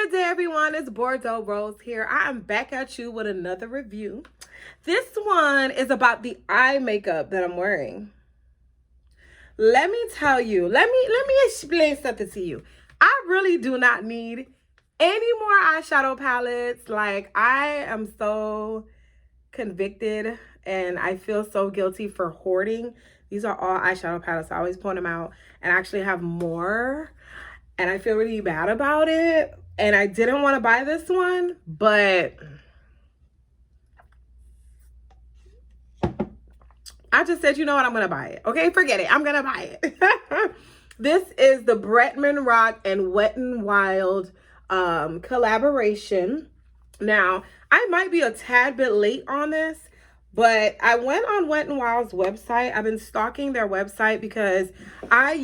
Good day, everyone. It's Bordeaux Rose here. I am back at you with another review. This one is about the eye makeup that I'm wearing. Let me tell you, let me explain something to you. I really do not need any more eyeshadow palettes. Like, I am so convicted and I feel so guilty for hoarding. These are all eyeshadow palettes. I always point them out and I actually have more. And I feel really bad about it. And I didn't want to buy this one, but I just said, you know what, I'm going to buy it. Okay, forget it. I'm going to buy it. This is the Bretman Rock and Wet n Wild collaboration. Now, I might be a tad bit late on this, but I went on Wet n Wild's website. I've been stalking their website because I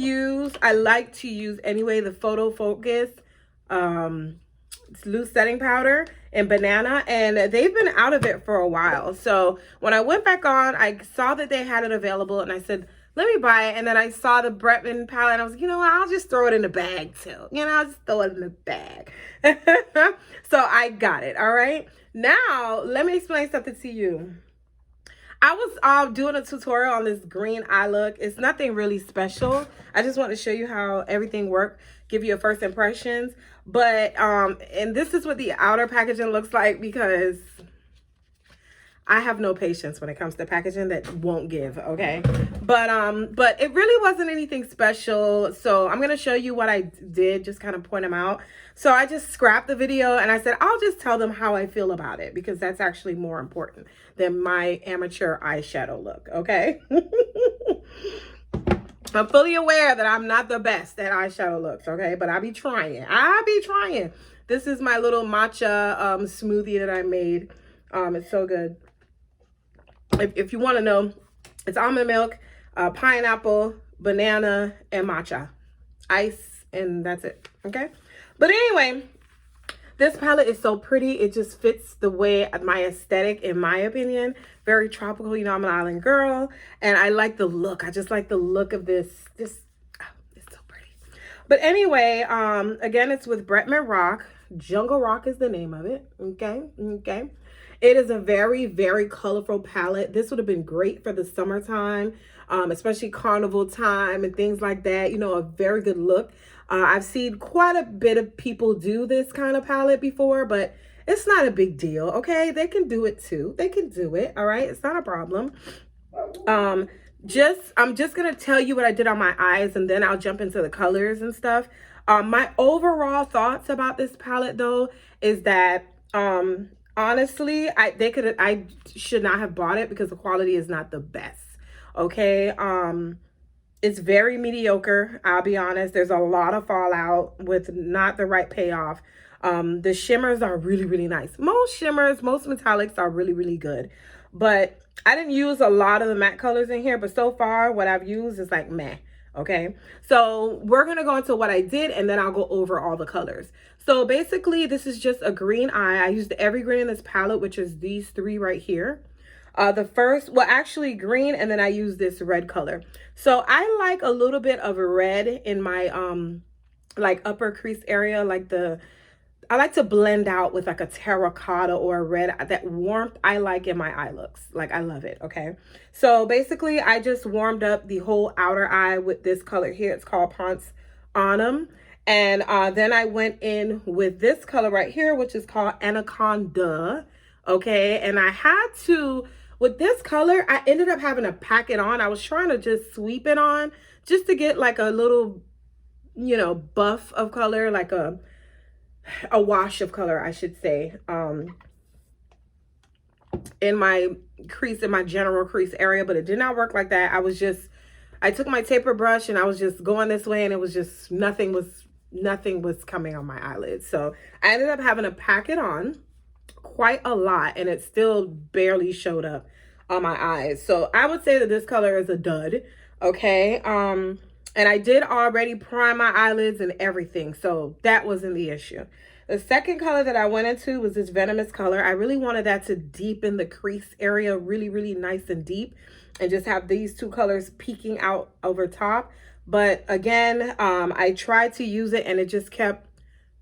like to use anyway the Photo Focus loose setting powder and banana, and they've been out of it for a while. So when I went back on, I saw that they had it available and I said, let me buy it. And then I saw the Bretman palette and I was like, you know what, I'll just throw it in the bag too. I'll just throw it in the bag. So I got it. All right. Now, let me explain something to you. I was doing a tutorial on this green eye look. It's nothing really special. I just want to show you how everything worked, give you a first impressions. But, and this is what the outer packaging looks like because I have no patience when it comes to packaging that won't give, okay? But it really wasn't anything special. So I'm going to show you what I did, just kind of point them out. So I just scrapped the video and I said, I'll just tell them how I feel about it because that's actually more important than my amateur eyeshadow look, okay? I'm fully aware that I'm not the best at eyeshadow looks, okay? But I'll be trying. This is my little matcha smoothie that I made. It's so good. If you want to know, it's almond milk, pineapple, banana, and matcha. Ice, and that's it, okay? But anyway, this palette is so pretty. It just fits the way my aesthetic, in my opinion. Very tropical. I'm an island girl, and I like the look. I just like the look of this. It's so pretty. But anyway, again, it's with Bretman Rock. Jungle Rock is the name of it, okay? It is a very, very colorful palette. This would have been great for the summertime, especially carnival time and things like that. A very good look. I've seen quite a bit of people do this kind of palette before, but it's not a big deal, okay? They can do it too. They can do it, all right? It's not a problem. I'm just going to tell you what I did on my eyes, and then I'll jump into the colors and stuff. My overall thoughts about this palette, though, is that honestly, I should not have bought it because the quality is not the best, okay? It's very mediocre, I'll be honest. There's a lot of fallout with not the right payoff. The shimmers are really, really nice. Most shimmers, most metallics are really, really good. But I didn't use a lot of the matte colors in here, but so far what I've used is like meh. Okay, so we're going to go into what I did and then I'll go over all the colors. So basically, this is just a green eye. I used every green in this palette, which is these three right here. The first, well, actually green, and then I use this red color. So I like a little bit of red in my like upper crease area, I like to blend out with like a terracotta or a red. That warmth I like in my eye looks. Like, I love it, okay? So basically, I just warmed up the whole outer eye with this color here. It's called Ponce Autumn. And then I went in with this color right here, which is called Anaconda, okay? And I had to, with this color, I ended up having to pack it on. I was trying to just sweep it on just to get like a little, buff of color, like a wash of color, I should say, in my crease, in my general crease area, but it did not work like that. I took my taper brush and I was just going this way, and it was just, nothing was coming on my eyelids. So I ended up having to pack it on quite a lot, and it still barely showed up on my eyes. So I would say that this color is a dud, okay? And I did already prime my eyelids and everything, so that wasn't the issue. The second color that I went into was this Venomous color. I really wanted that to deepen the crease area really, really nice and deep, and just have these two colors peeking out over top. But again, I tried to use it and it just kept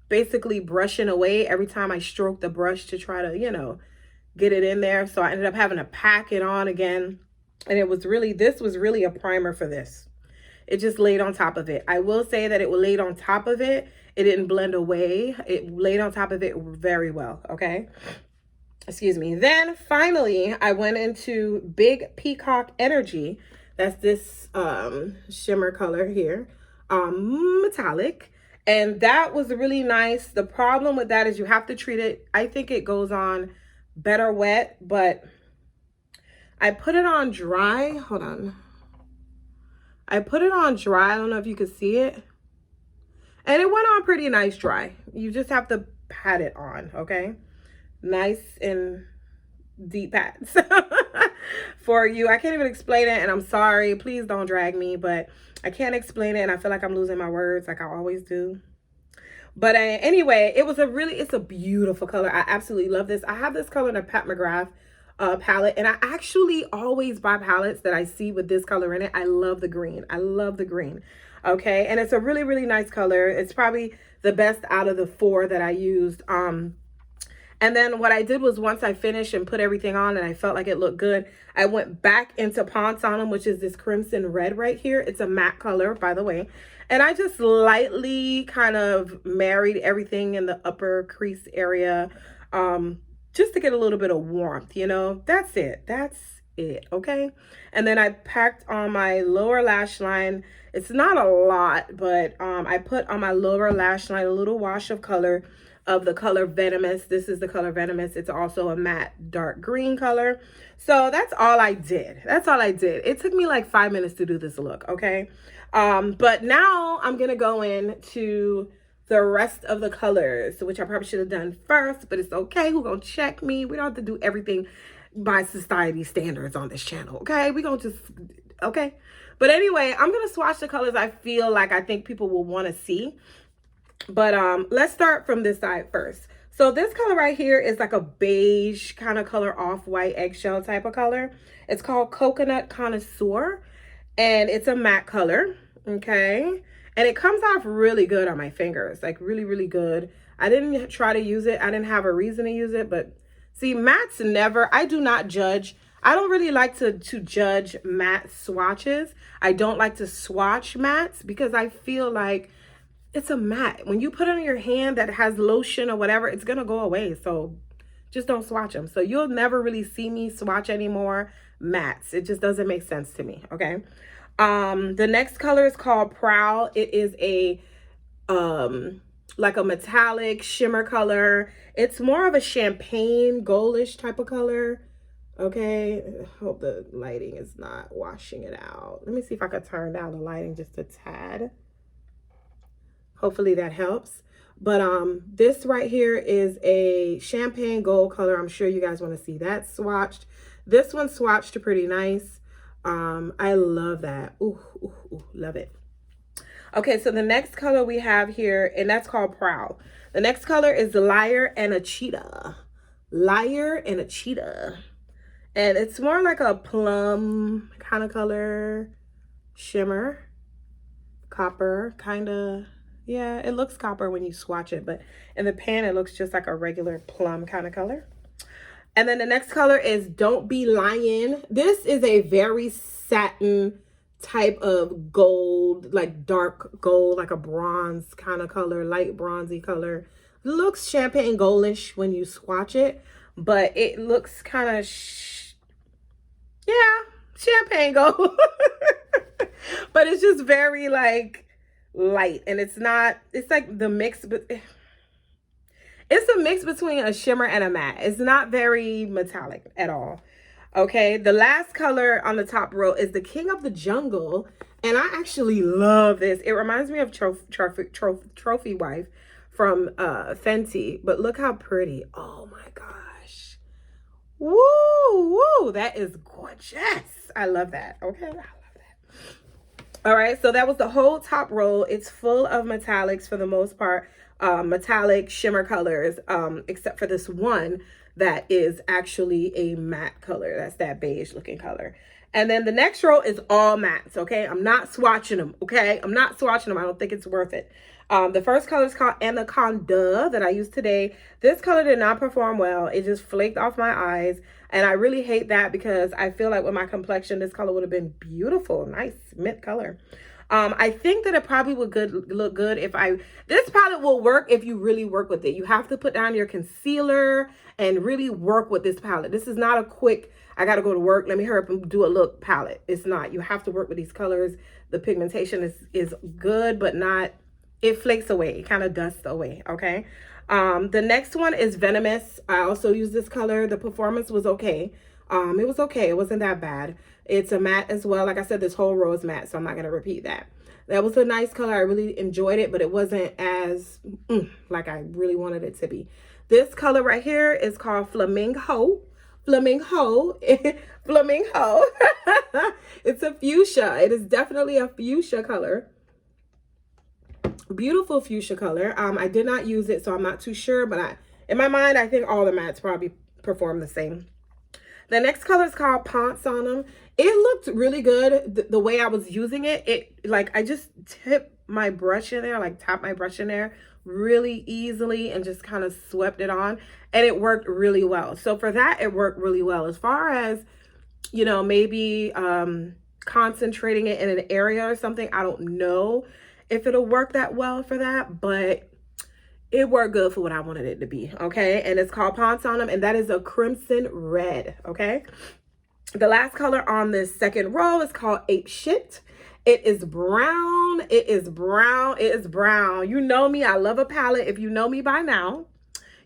basically brushing away every time I stroke the brush to try to, you know, get it in there. So I ended up having to pack it on again. And it was really, this was really a primer for this. It just laid on top of it. I will say that it laid on top of it. It didn't blend away. It laid on top of it very well, okay? Excuse me. Then finally, I went into Big Peacock Energy. That's this shimmer color here, metallic. And that was really nice. The problem with that is you have to treat it. I think it goes on better wet, but I put it on dry. Hold on. I put it on dry. I don't know if you could see it. And it went on pretty nice dry. You just have to pat it on, okay? Nice and deep pats for you. I can't even explain it, and I'm sorry. Please don't drag me, but I can't explain it, and I feel like I'm losing my words like I always do. But anyway, it's a beautiful color. I absolutely love this. I have this color in a Pat McGrath palette, and I actually always buy palettes that I see with this color in it. I love the green. I love the green. Okay, and it's a really, really nice color. It's probably the best out of the 4 that I used. And then what I did was, once I finished and put everything on and I felt like it looked good, I went back into Pond's Autumn, which is this crimson red right here. It's a matte color, by the way. And I just lightly kind of married everything in the upper crease area, just to get a little bit of warmth, you know. That's it. That's it, okay? And then I packed on my lower lash line. It's not a lot, but I put on my lower lash line a little wash of color of the color Venomous. This is the color Venomous. It's also a matte dark green color. So that's all I did. That's all I did. It took me like 5 minutes to do this look, okay? But now I'm gonna go into the rest of the colors, which I probably should have done first, but it's okay. Who's gonna check me? We don't have to do everything by society standards on this channel, okay? We gonna just, okay? But anyway, I'm gonna swatch the colors I think people will want to see. But let's start from this side first. So this color right here is like a beige kind of color, off-white eggshell type of color. It's called Coconut Connoisseur, and it's a matte color, okay? And it comes off really good on my fingers, like really, really good. I didn't try to use it. I didn't have a reason to use it, but see, mattes never, I do not judge. I don't really like to judge matte swatches. I don't like to swatch mattes because I feel like it's a matte. When you put it on your hand that has lotion or whatever, it's going to go away. So just don't swatch them. So you'll never really see me swatch anymore mattes. It just doesn't make sense to me, okay? The next color is called Prowl. It is a like a metallic shimmer color. It's more of a champagne goldish type of color. Okay, hope the lighting is not washing it out. Let me see if I could turn down the lighting just a tad. Hopefully that helps. But this right here is a champagne gold color. I'm sure you guys want to see that swatched. This one swatched pretty nice. I love that. Ooh, ooh, ooh, love it. Okay, so the next color we have here, and that's called Prowl. The next color is Liar and a Cheetah. Liar and a Cheetah. And it's more like a plum kind of color, shimmer, copper, kind of. Yeah, it looks copper when you swatch it, but in the pan, it looks just like a regular plum kind of color. And then the next color is Don't Be Lying. This is a very satin type of gold, like dark gold, like a bronze kind of color, light bronzy color. It looks champagne goldish when you swatch it, but it looks kind of, yeah, champagne gold. But it's just very like light, and it's not, it's like the mix, but it's a mix between a shimmer and a matte. It's not very metallic at all. Okay, the last color on the top row is the King of the Jungle, and I actually love this. It reminds me of Trophy Wife from Fenty, but look how pretty. Oh my gosh. Woo, woo, that is gorgeous. I love that. Okay, I love that. All right, so that was the whole top row. It's full of metallics for the most part, metallic shimmer colors, except for this one that is actually a matte color. That's that beige looking color. And then the next row is all mattes, okay? I'm not swatching them, okay? I'm not swatching them. I don't think it's worth it. The first color is called Anaconda that I used today. This color did not perform well. It just flaked off my eyes. And I really hate that because I feel like with my complexion, this color would have been beautiful. Nice mint color. I think that it probably would look good if this palette will work if you really work with it. You have to put down your concealer and really work with this palette. This is not a quick, I got to go to work, let me hurry up and do a look palette. It's not. You have to work with these colors. The pigmentation is good, but not, it flakes away. It kind of dusts away, okay? The next one is Venomous. I also use this color. The performance was okay. It was okay. It wasn't that bad. It's a matte as well. Like I said, this whole row is matte, so I'm not going to repeat that. That was a nice color. I really enjoyed it, but it wasn't as like I really wanted it to be. This color right here is called Flamingo. Flamingo. Flamingo. It's a fuchsia. It is definitely a fuchsia color. Beautiful fuchsia color. I did not use it, so I'm not too sure, but in my mind, I think all the mattes probably perform the same. The next color is called Ponce on them. It looked really good. The way I was using it, like I just tipped my brush in there, like tapped my brush in there really easily and just kind of swept it on, and it worked really well. So for that, it worked really well. As far as, you know, maybe concentrating it in an area or something, I don't know if it'll work that well for that, but it worked good for what I wanted it to be, okay? And it's called Ponce on them, and that is a crimson red, okay? The last color on this second row is called Ape Shit. It is brown. It is brown. It is brown. You know me. I love a palette. If you know me by now,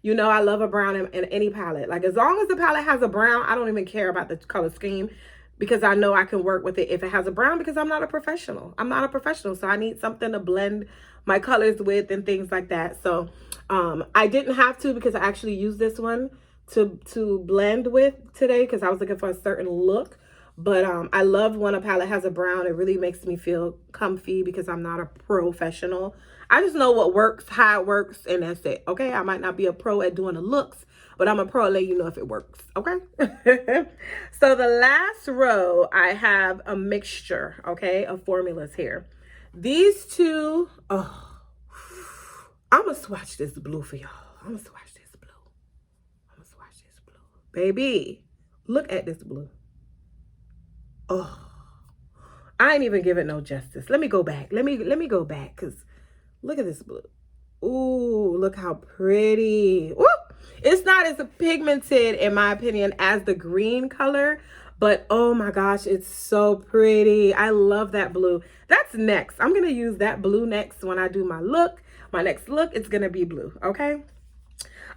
you know I love a brown in any palette. Like, as long as the palette has a brown, I don't even care about the color scheme because I know I can work with it if it has a brown, because I'm not a professional. I'm not a professional, so I need something to blend my colors with and things like that. So I didn't have to, because I actually used this one to blend with today because I was looking for a certain look. But I love when a palette has a brown. It really makes me feel comfy because I'm not a professional. I just know what works, how it works, and that's it, okay? I might not be a pro at doing the looks, but I'm a pro at letting you know if it works, okay? So the last row, I have a mixture, okay, of formulas here. These two, oh, I'm going to swatch this blue for y'all. I'm going to swatch this blue. I'm going to swatch this blue. Baby, look at this blue. Oh, I ain't even give it no justice. Let me go back. Let me go back, because look at this blue. Ooh, look how pretty. Woo! It's not as pigmented, in my opinion, as the green color, but oh my gosh, it's so pretty. I love that blue. That's next. I'm going to use that blue next when I do my look. My next look, it's going to be blue, okay?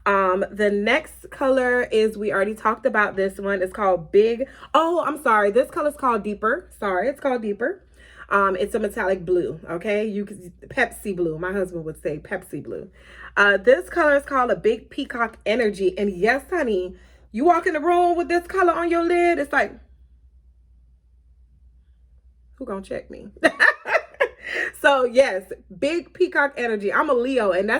The next color is, we already talked about this one. It's called Big. Oh, I'm sorry. This color is called Deeper. Sorry, it's called Deeper. It's a metallic blue, okay? You can Pepsi blue. My husband would say Pepsi blue. This color is called a Big Peacock Energy. And yes, honey, you walk in the room with this color on your lid, it's like, who gonna check me? So yes, Big Peacock Energy. I'm a Leo, and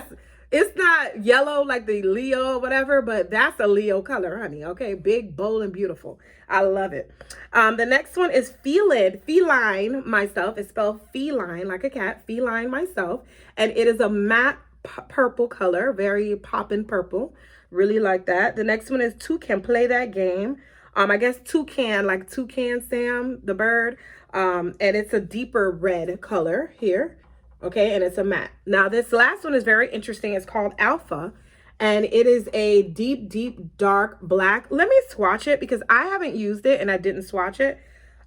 it's not yellow like the Leo or whatever, but that's a Leo color, honey, okay? Big, bold, and beautiful. I love it. The next one is Feline Myself. It's spelled feline, like a cat, Feline Myself. And it is a matte purple color, very poppin' purple. Really like that. The next one is Toucan Play That Game. I guess Toucan, like Toucan Sam, the bird. And it's a deeper red color here. Okay, and it's a matte. Now, this last one is very interesting. It's called Alpha, and it is a deep, deep, dark black. Let me swatch it because I haven't used it and I didn't swatch it.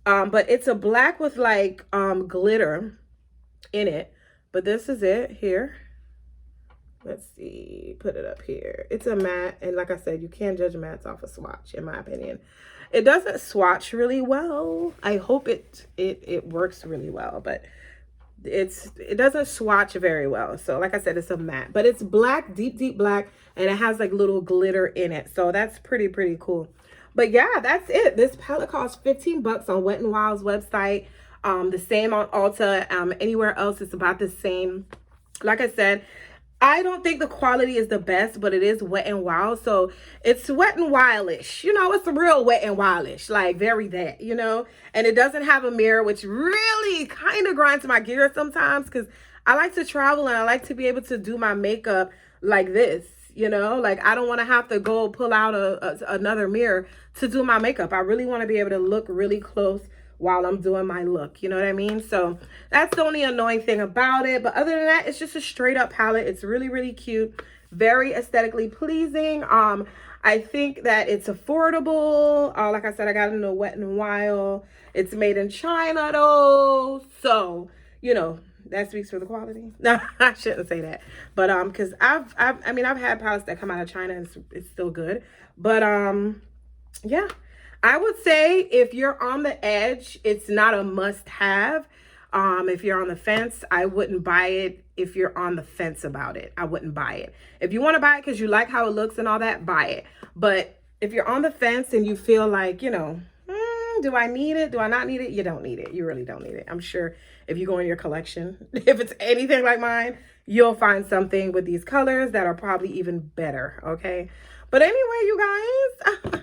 But it's a black with like glitter in it. But this is it here. Let's see, put it up here. It's a matte, and like I said, you can't judge mattes off a swatch, in my opinion. It doesn't swatch really well. I hope it works really well, but it doesn't swatch very well. So like I said, it's a matte, but it's black, deep, deep black, and it has like little glitter in it. So that's pretty cool. But yeah, that's it. This palette costs 15 bucks on Wet n Wild's website. The same on Ulta. Anywhere else, it's about the same. Like I said, I don't think the quality is the best, but it is Wet n Wild. So it's Wet n Wildish. You know, it's a real Wet n Wildish, like very that, you know. And it doesn't have a mirror, which really kind of grinds my gears sometimes because I like to travel and I like to be able to do my makeup like this, you know? Like, I don't want to have to go pull out another mirror to do my makeup. I really want to be able to look really close while I'm doing my look, you know what I mean? So that's the only annoying thing about it. But other than that, it's just a straight up palette. It's really, really cute, very aesthetically pleasing. I think that it's affordable. Like I said, I got it in a Wet n Wild. It's made in China though, so you know that speaks for the quality. No, I shouldn't say that, but because I've had palettes that come out of China and it's still good, but yeah, I would say if you're on the edge, it's not a must-have. If you're on the fence, I wouldn't buy it. If you're on the fence about it, I wouldn't buy it. If you want to buy it because you like how it looks and all that, buy it. But if you're on the fence and you feel like, you know, do I need it? Do I not need it? You don't need it. You really don't need it. I'm sure if you go in your collection, if it's anything like mine, you'll find something with these colors that are probably even better. Okay. But anyway, you guys,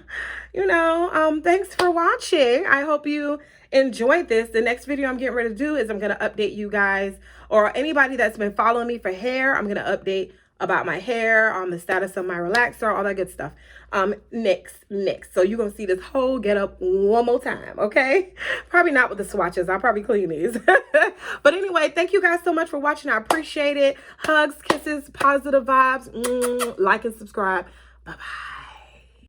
you know, thanks for watching. I hope you enjoyed this. The next video I'm getting ready to do is I'm going to update you guys, or anybody that's been following me for hair. I'm going to update about my hair, on the status of my relaxer, all that good stuff. Next. So you're going to see this whole get up one more time, okay? Probably not with the swatches. I'll probably clean these. But anyway, thank you guys so much for watching. I appreciate it. Hugs, kisses, positive vibes. Like and subscribe. Bye-bye.